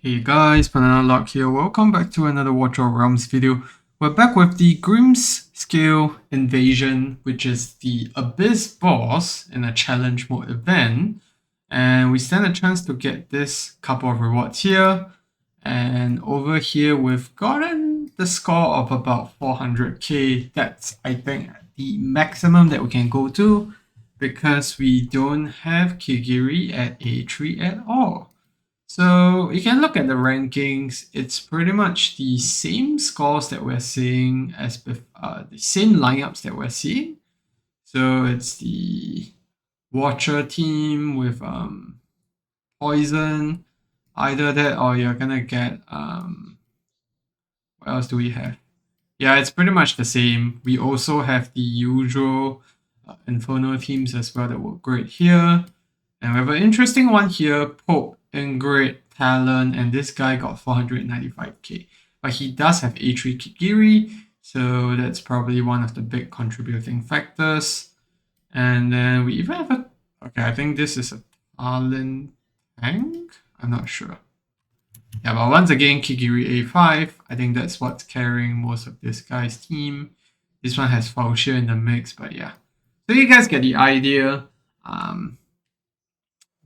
Hey guys, Banana Lock here. Welcome back to another Watch of Realms video. We're back with the Grimmscale invasion, which is the Abyss boss in a challenge mode event. And we stand a chance to get this couple of rewards here. And over here, we've gotten the score of about 400k. That's, I think, the maximum that we can go to because we don't have Kigiri at A3 at all. So you can look at the rankings. It's pretty much the same scores that we're seeing as the same lineups that we're seeing. So it's the Watcher team with Poison, either that or you're gonna get what else do we have? Yeah, it's pretty much the same. We also have the usual Inferno teams as well that work great here. And we have an interesting one here, Pope, Ingrid, Talon, and this guy got 495k. But he does have A3 Kigiri, so that's probably one of the big contributing factors. And then we even have a... Okay, I think this is a Talon tank? I'm not sure. Yeah, but once again, Kigiri A5, I think that's what's carrying most of this guy's team. This one has Falshir in the mix, but yeah. So you guys get the idea.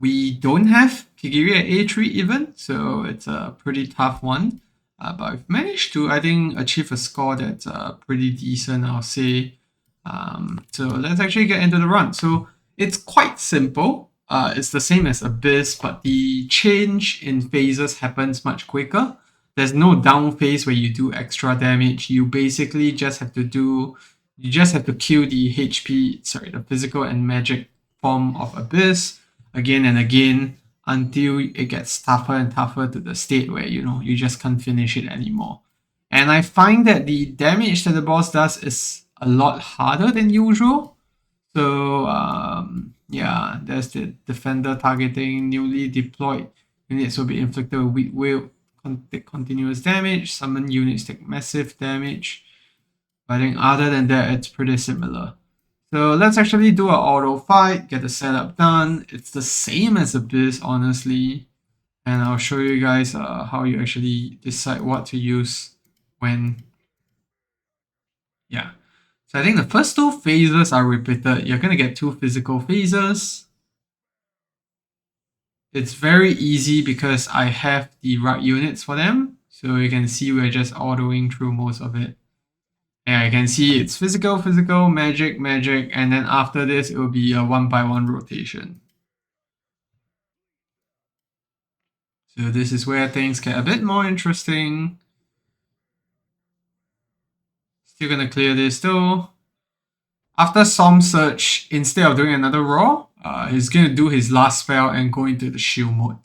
We don't have Kigiri at A3 even, so it's a pretty tough one. But I've managed to, I think, achieve a score that's pretty decent, I'll say. So let's actually get into the run. So it's quite simple. It's the same as Abyss, but the change in phases happens much quicker. There's no down phase where you do extra damage. You basically just have to kill the the physical and magic form of Abyss again and again until it gets tougher and tougher to the state where, you just can't finish it anymore. And I find that the damage that the boss does is a lot harder than usual. So, yeah, there's the defender targeting newly deployed units will be inflicted with weak will, take continuous damage. Summon units take massive damage. But I think other than that, it's pretty similar. So let's actually do an auto fight, get the setup done. It's the same as Abyss, honestly. And I'll show you guys how you actually decide what to use when... Yeah. So I think the first two phases are repeated. You're going to get two physical phases. It's very easy because I have the right units for them. So you can see we're just autoing through most of it. Yeah, you can see it's physical, magic, and then after this, it will be a 1x1 rotation. So this is where things get a bit more interesting. Still gonna clear this though. After Psalm Search, instead of doing another Raw, he's gonna do his last spell and go into the shield mode.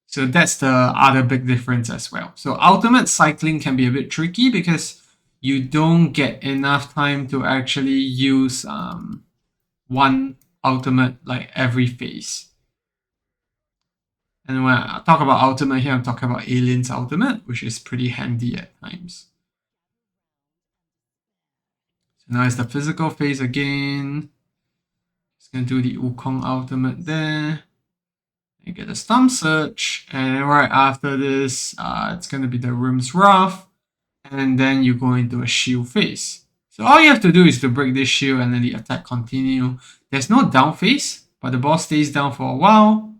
So that's the other big difference as well. So ultimate cycling can be a bit tricky because you don't get enough time to actually use one ultimate like every phase. And when I talk about ultimate here, I'm talking about Alien's ultimate, which is pretty handy at times. So now it's the physical phase again. Just gonna do the Wukong ultimate there. You get a Storm Search, and right after this, it's gonna be the Room's Wrath, and then you go into a shield phase. So all you have to do is to break this shield and then the attack continue. There's no down phase, but the boss stays down for a while.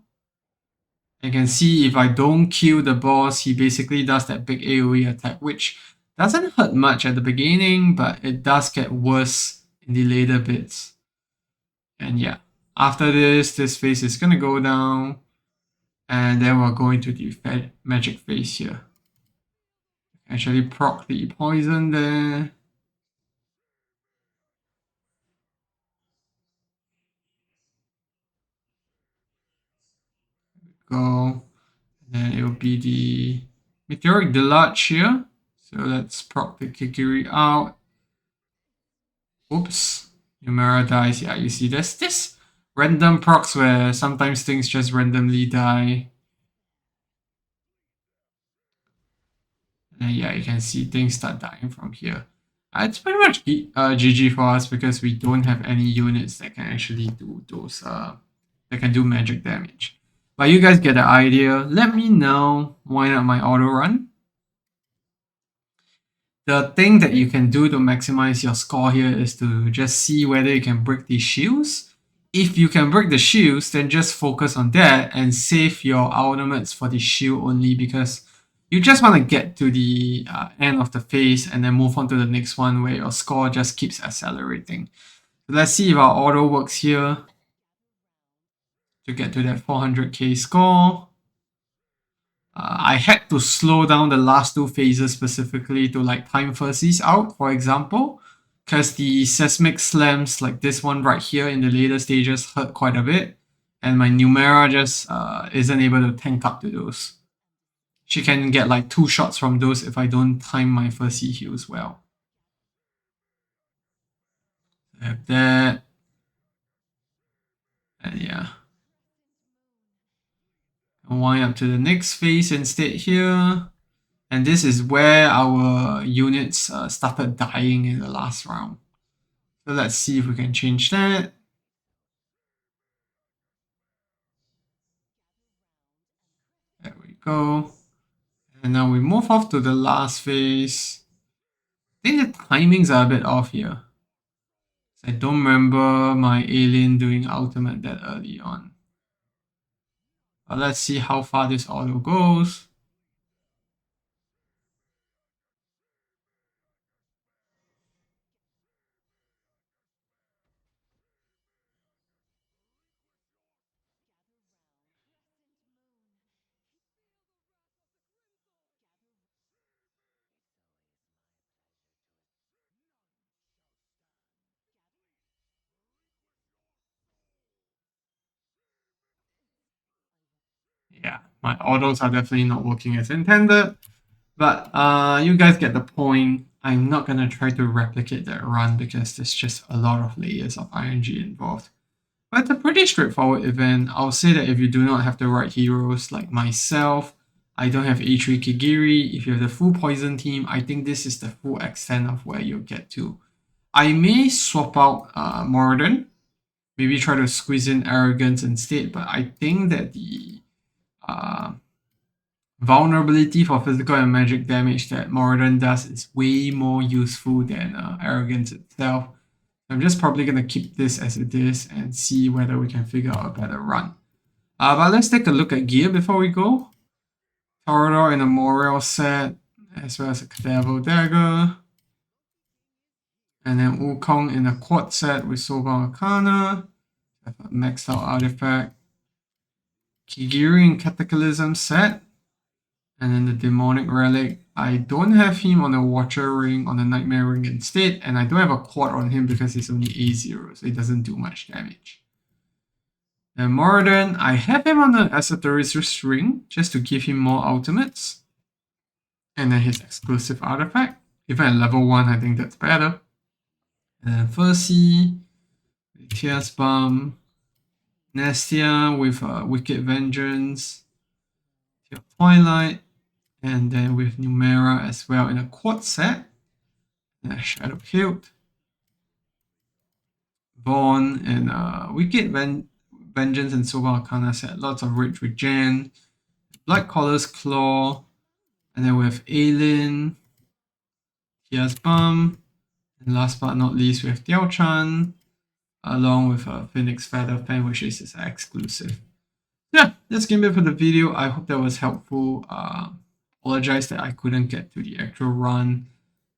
You can see if I don't kill the boss, he basically does that big AoE attack, which doesn't hurt much at the beginning, but it does get worse in the later bits. And yeah, after this phase is gonna go down, and then we're going to the magic phase here. Actually proc the poison there. Go. And then it will be the Meteoric Deluge here. So let's proc the Kigiri out. Oops. Numera dies. Yeah, you see there's this random procs where sometimes things just randomly die. And yeah, you can see things start dying from here. It's pretty much GG for us because we don't have any units that can actually do those that can do magic damage. But you guys get the idea. Let me now wind up my auto run. The thing that you can do to maximize your score here is to just see whether you can break these shields. If you can break the shields, then just focus on that and save your ultimates for the shield only, because you just want to get to the end of the phase and then move on to the next one where your score just keeps accelerating. So let's see if our auto works here to get to that 400k score. I had to slow down the last two phases specifically to like time Fursies out, for example, because the seismic slams like this one right here in the later stages hurt quite a bit, and my Numera just isn't able to tank up to those. She can get like 2 shots from those if I don't time my Fursie heals well. I have that. And yeah. I'll wind up to the next phase instead here. And this is where our units started dying in the last round. So let's see if we can change that. There we go. And now we move off to the last phase. I think the timings are a bit off here. I don't remember my alien doing ultimate that early on. But let's see how far this auto goes. Yeah, my autos are definitely not working as intended. But you guys get the point. I'm not going to try to replicate that run because there's just a lot of layers of ING involved. But it's a pretty straightforward event. I'll say that if you do not have the right heroes like myself, I don't have A3 Kigiri. If you have the full poison team, I think this is the full extent of where you'll get to. I may swap out Moradin, maybe try to squeeze in Arrogance instead, but I think that the uh, vulnerability for physical and magic damage that Moradin does is way more useful than Arrogance itself. I'm just probably going to keep this as it is and see whether we can figure out a better run. But let's take a look at gear before we go. Torador in a Morel set, as well as a Cadaver Dagger. And then Wukong in a quad set with Soulbound Arcana. A maxed out artifact. Kigiri in Cataclysm set. And then the Demonic Relic. I don't have him on the Watcher Ring, on the Nightmare Ring instead. And I don't have a quad on him because he's only A0, so it doesn't do much damage. Then Moradin, I have him on the Esotericist Ring, just to give him more ultimates. And then his exclusive artifact. Even at level 1, I think that's better. And then Furcy, Tears Bomb, Nestia with Wicked Vengeance, Tear Twilight, and then with Numera as well in a quad set. And Shadow Hilt, Vaughn, and Wicked Vengeance and Soulbound Arcana set. Lots of rich regen, Bloodcaller's Claw, and then we have Aelin, Tears Bomb, and last but not least we have Diao Chan, along with Phoenix Feather Fan, which is his exclusive. Yeah, that's game for the video. I hope that was helpful. Apologize that I couldn't get to the actual run.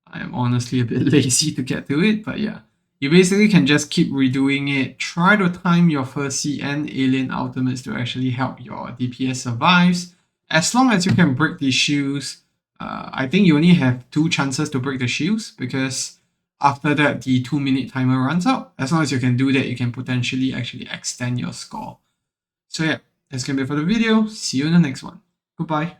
I am honestly a bit lazy to get to it, but yeah. You basically can just keep redoing it. Try to time your Furcy and Alien ultimates to actually help your DPS survives. As long as you can break these shields, I think you only have 2 chances to break the shields, because after that the 2-minute timer runs out. As long as you can do that, you can potentially actually extend your score. So yeah, that's gonna be it for the video. See you in the next one. Goodbye.